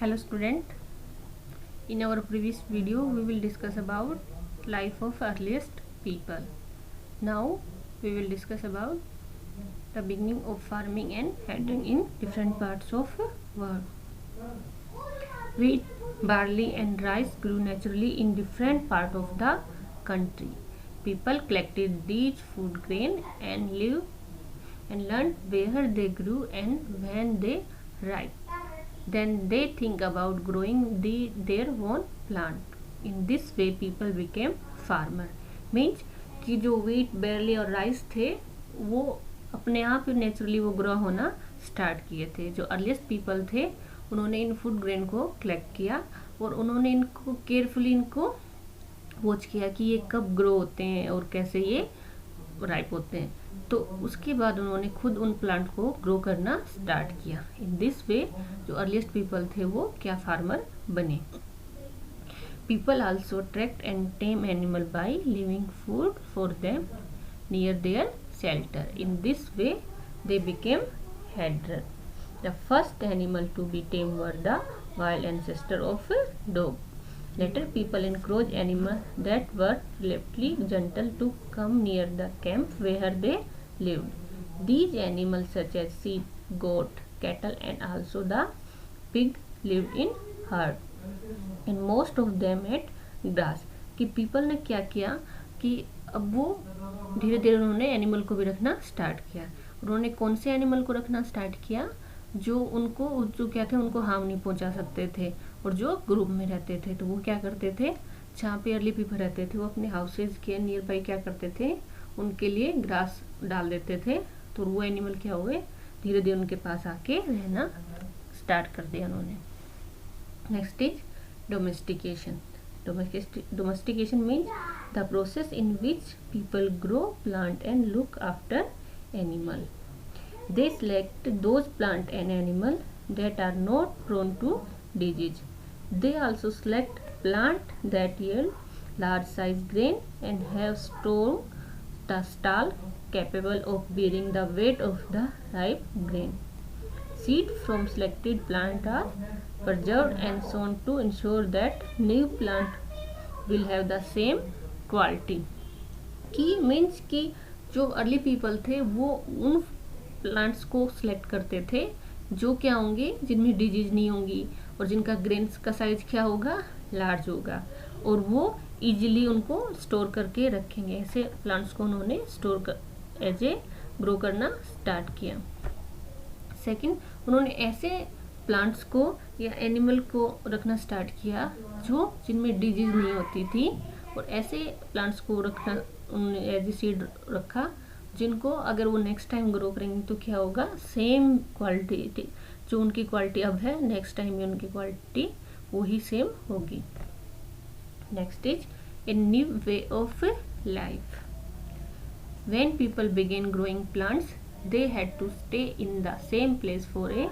Hello student, in our previous video we will discuss about life of earliest people. Now we will discuss about the beginning of farming and handling in different parts of world. Wheat, barley and rice grew naturally in different parts of the country. People collected these food grain and lived and learned where they grew and when they ripe. Then they think about growing their own plant. In this way people became farmer. Means कि जो wheat, barley और rice थे वो अपने आप ही naturally वो grow होना start किए थे. जो अर्लीस्ट पीपल थे उन्होंने इन फूड ग्रेन को कलेक्ट किया और उन्होंने इनको केयरफुली इनको वॉच किया कि ये कब ग्रो होते हैं और कैसे ये राइप होते हैं. तो उसके बाद उन्होंने खुद उन प्लांट को ग्रो करना स्टार्ट किया. इन दिस वे जो अर्लीस्ट पीपल थे वो क्या फार्मर बने. People also attract and tame animal by leaving food for them near their shelter. In this way they became herder. The first animal to be tamed were the wild ancestor of dog. Later people encouraged animals that were relatively gentle to come near the camp where they lived. These animals such as sheep, goat, cattle and also the pig lived in herd and most of them ate grass. कि people ने क्या किया कि अब वो धीरे धीरे उन्होंने एनिमल को भी रखना स्टार्ट किया. उन्होंने कौन से एनिमल को रखना स्टार्ट किया जो उनको जो क्या थे उनको हार्म नहीं पहुंचा सकते थे और जो ग्रुप में रहते थे. तो वो क्या करते थे जहाँ पे अर्ली पीपल रहते थे वो अपने हाउसेज के नियर बाई क्या करते थे उनके लिए ग्रास डाल देते थे. तो वो एनिमल क्या हुए धीरे धीरे उनके पास आके रहना स्टार्ट कर दिया उन्होंने. Next is domestication. Domestication means the process in which people grow, plant and look after animal. They select those plant and animal that are not prone to disease. They also select plant that yield large size grain and have strong stall capable of bearing the weight of the ripe grain. Seed from selected plant are preserved and sown to ensure that new plant will have the same quality. की means कि जो early people थे वो उन plants को select करते थे जो क्या होंगे जिनमें डिजीज नहीं होंगी और जिनका ग्रेन्स का साइज क्या होगा लार्ज होगा और वो इजीली उनको स्टोर करके रखेंगे. ऐसे प्लांट्स को उन्होंने स्टोर कर एज ए ग्रो करना स्टार्ट किया. सेकंड उन्होंने ऐसे प्लांट्स को या एनिमल को रखना स्टार्ट किया जो जिनमें डिजीज नहीं होती थी और ऐसे प्लांट्स को रखना उन्होंने एज ए सीड रखा जिनको अगर वो नेक्स्ट टाइम ग्रो करेंगे तो क्या होगा सेम क्वालिटी जो उनकी क्वालिटी अब है नेक्स्ट टाइम में उनकी क्वालिटी वही सेम होगी. Next is a new way of life. When people begin growing plants they had to stay in the same place for a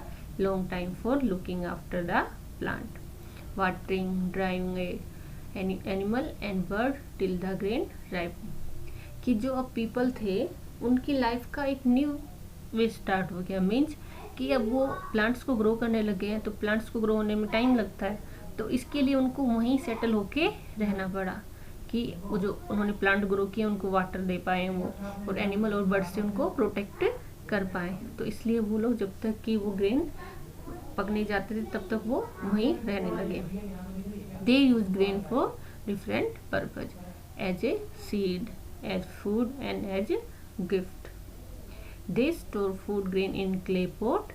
long time for looking after the plant, watering, drying any animal and bird till the grain ripe. कि जो अब people थे उनकी life का एक new way start हो गया. Means कि अब वो प्लांट्स को ग्रो करने लगे हैं तो प्लांट्स को ग्रो होने में टाइम लगता है तो इसके लिए उनको वहीं सेटल होके रहना पड़ा कि वो जो उन्होंने प्लांट ग्रो किए उनको वाटर दे पाए वो और एनिमल और बर्ड से उनको प्रोटेक्ट कर पाए. तो इसलिए वो लोग जब तक कि वो ग्रेन पकने जाते थे तब तक वो वहीं रहने लगे. They use grain for different purpose as a seed, as food and as gift. They store food grain in clay pot,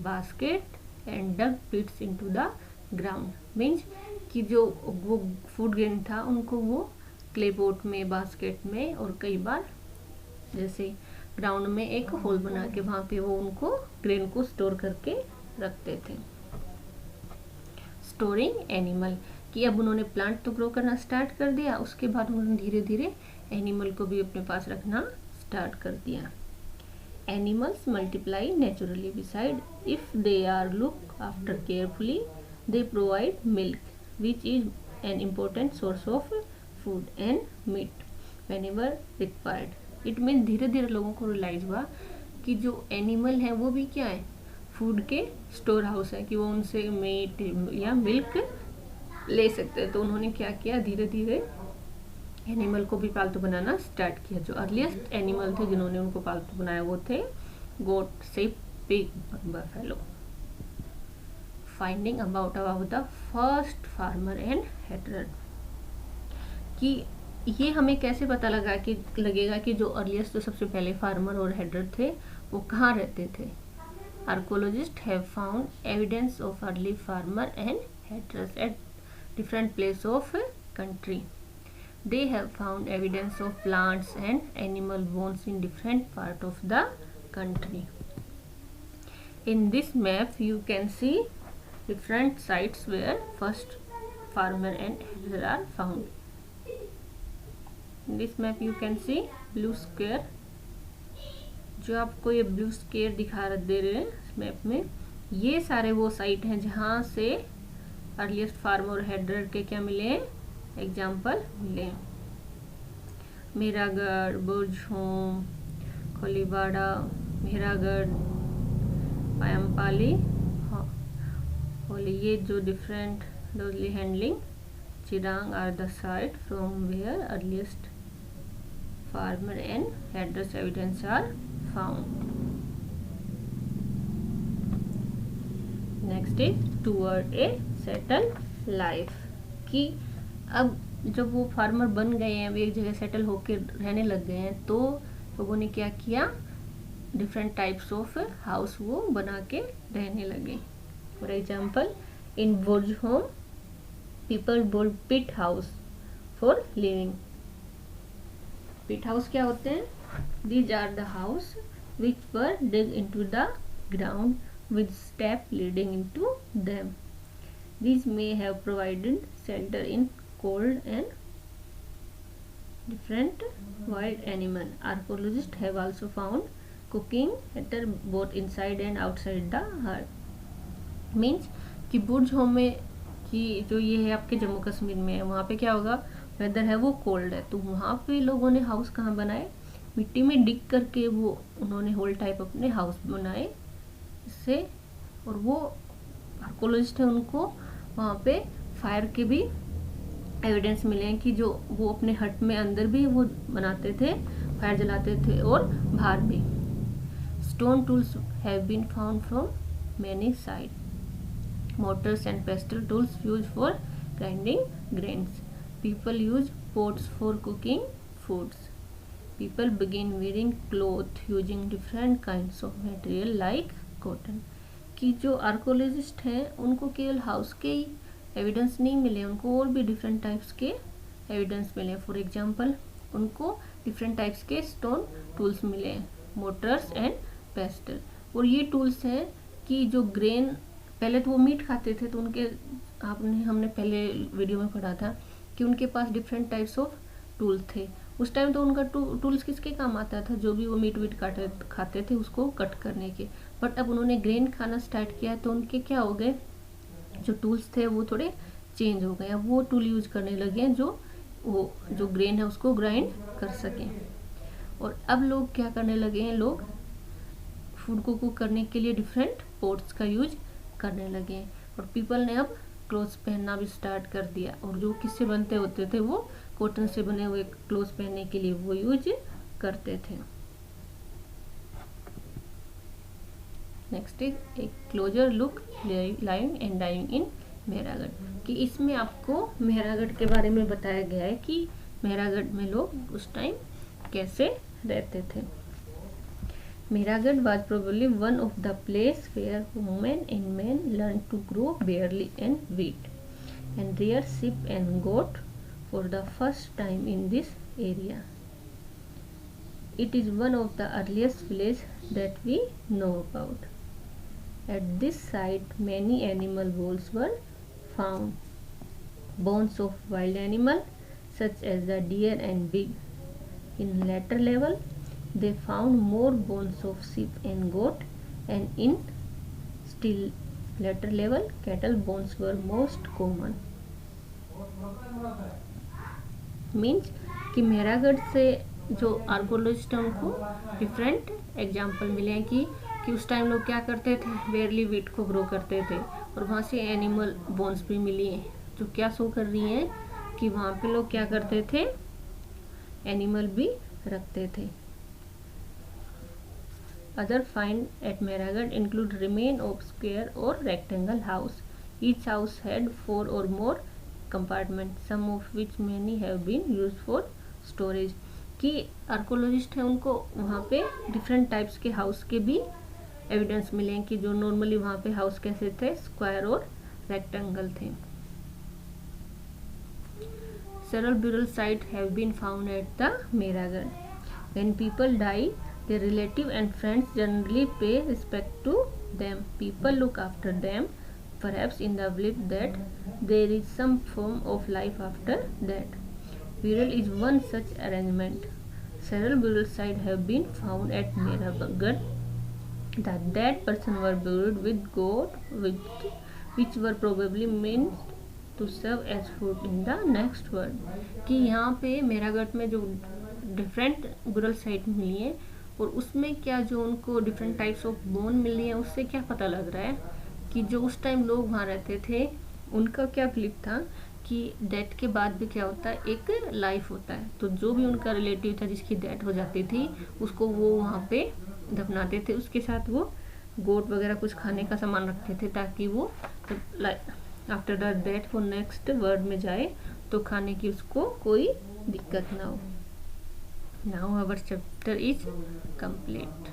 basket and dug pits into the ground. Means कि जो वो फूड ग्रेन था उनको वो clay pot में, basket में और कई बार जैसे ग्राउंड में एक होल बना के वहाँ पे वो उनको ग्रेन को स्टोर करके रखते थे. स्टोरिंग एनिमल कि अब उन्होंने प्लांट तो ग्रो करना स्टार्ट कर दिया उसके बाद उन्होंने धीरे धीरे एनिमल को भी अपने पास रखना स्टार्ट कर दिया. Animals multiply naturally besides if they are look after carefully they provide milk which is an important source of food and meat whenever required. It means धीरे धीरे लोगों को रियलाइज हुआ कि जो एनिमल है वो भी क्या है फूड के स्टोर हाउस है कि वो उनसे मीट या मिल्क ले सकते हैं। तो उन्होंने क्या किया, धीरे धीरे एनिमल को भी पालतू बनाना स्टार्ट किया। जो अर्लीस्ट एनिमल थे जिन्होंने उनको पालतू बनाया वो थे गोट, sheep, pig, buffalo. Finding about the first farmer and herder, कि ये हमें कैसे पता लगेगा कि जो अर्लीस्ट, जो सबसे पहले फार्मर और हेडर थे वो कहाँ रहते थे। Archaeologist have found evidence of early farmer and headers at different place of country. They have found evidence of plants and animal bones in different part of the country. In this map you can see different sites where first farmer and herder are found. In this map you can see blue square. जो आपको ये blue square दिखा दे रहे हैं इस map में, ये सारे वो साइट हैं जहाँ से अर्लीस्ट फार्मर और हेडर के क्या मिले हैं, एग्जाम्पल मिले। मेहरागढ़, बुर्जहोम, कोलीबाड़ा, मेहरागढ़, पायमपाली, ये जो different Daojali Hading, Chirand are the site from where earliest farmer and herders evidence are found. Next is toward a settle life, कि अब जब वो फार्मर बन गए हैं, वो एक जगह सेटल होके रहने लग गए हैं, तो लोगों ने क्या किया, डिफरेंट टाइप्स ऑफ हाउस वो बना के रहने लगे। For example in Burzahom people build pit house for living. Pit house क्या होते हैं, these are the house which were dig into the ground with step leading into them. These may have provided shelter in cold and different wild animal. Archaeologists have also found cooking heater both inside and outside the hut. Means कि बुर्ज home में, कि जो ये है आपके जम्मू कश्मीर में है, वहाँ पे क्या होगा, वेदर है वो कोल्ड है, तो वहाँ पे लोगों ने हाउस कहाँ बनाए, मिट्टी में डिग करके वो उन्होंने होल टाइप अपने हाउस बनाए इससे। और वो आर्कोलॉजिस्ट है, उनको वहाँ पे फायर के भी एविडेंस मिले हैं कि जो वो अपने हट में अंदर भी वो बनाते थे, फायर जलाते थे और बाहर भी। Stone tools have been found from many side, mortars and pestle tools use for grinding grains, people use pots for cooking foods, people begin wearing cloth using different kinds of material like cotton. कि जो archaeologist हैं उनको केवल house के ही evidence नहीं मिले, उनको और भी डिफरेंट टाइप्स के एविडेंस मिले। फॉर एग्जांपल उनको डिफरेंट टाइप्स के स्टोन टूल्स मिले, मोटर्स एंड पेस्टल। और ये टूल्स हैं कि जो ग्रेन, पहले तो वो मीट खाते थे, तो उनके हमने पहले वीडियो में पढ़ा था कि उनके पास डिफरेंट टाइप्स ऑफ टूल थे। उस टाइम तो उनका टूल्स किसके काम आता था, जो भी वो मीट खाते थे उसको कट करने के। बट अब उन्होंने ग्रेन खाना स्टार्ट किया तो उनके क्या हो गए, जो टूल्स थे वो थोड़े चेंज हो गए। अब वो टूल यूज करने लगे हैं जो ग्रेन है उसको ग्राइंड कर सकें। और अब लोग क्या करने लगे हैं, लोग फूड को कुक करने के लिए डिफरेंट पोट्स का यूज करने लगे हैं। और पीपल ने अब क्लोथ्स पहनना भी स्टार्ट कर दिया, और जो किससे बनते होते थे, वो कॉटन से बने हुए क्लोथ्स पहनने के लिए वो यूज करते थे। Next is a closer look living and diving in Mehrgarh, कि इसमें आपको मेहरागढ़ के बारे में बताया गया है कि मेहरागढ़ में लोग उस टाइम कैसे रहते थे। Mehragarh was probably one of the place where women and men learned to grow barley and wheat and rear sheep and goat for the first time in this area. It is one of the earliest villages that we know about. At this site, many animal bones were found. Bones of wild animals such as the deer and pig. In later level, they found more bones of sheep and goat, and in still later level cattle bones were most common. Means कि मेहरागढ़ से जो archaeologist हैं उनको different example मिले हैं कि कि उस टाइम लोग क्या करते थे, बेरली वीट को ग्रो करते थे, और वहाँ से एनिमल बोन्स भी मिली हैं जो क्या शो कर रही हैं कि वहाँ पे लोग क्या करते थे, एनिमल भी रखते थे। Other find at Mehragarh include remain of square or rectangle house. Each house had 4 or more compartments, some of which many have been used for storage. कि आर्कोलॉजिस्ट है उनको वहाँ पे डिफरेंट टाइप्स के हाउस के भी एविडेंस मिले हैं कि जो नॉर्मली वहाँ पे हाउस कैसे थे, स्क्वायर और रेक्टेंगल थे। Several burial sites have been found at the Mehragarh. When people die, their relatives and friends generally pay respect to them. People look after them, perhaps in the belief that there is some form of life after death. Burial is one such arrangement. Several burial sites have been found at Mehragarh. The dead person were buried with goat, which were probably meant to serve as food in the next world. कि यहाँ पे मेहरागढ़ में जो different burial site मिली है और उसमें क्या जो उनको डिफरेंट टाइप्स ऑफ बोन मिली है, उससे क्या पता लग रहा है कि जो उस टाइम लोग वहाँ रहते थे उनका क्या बिलीफ था कि डेथ के बाद भी क्या होता है, एक लाइफ होता है। तो जो भी उनका रिलेटिव था जिसकी डेथ हो जाती थी उसको वो वहाँ पे दफनाते थे, उसके साथ वो गोट वगैरह कुछ खाने का सामान रखते थे ताकि वो आफ्टर द डेथ वो नेक्स्ट वर्ल्ड में जाए तो खाने की उसको कोई दिक्कत ना हो। Now our chapter is complete.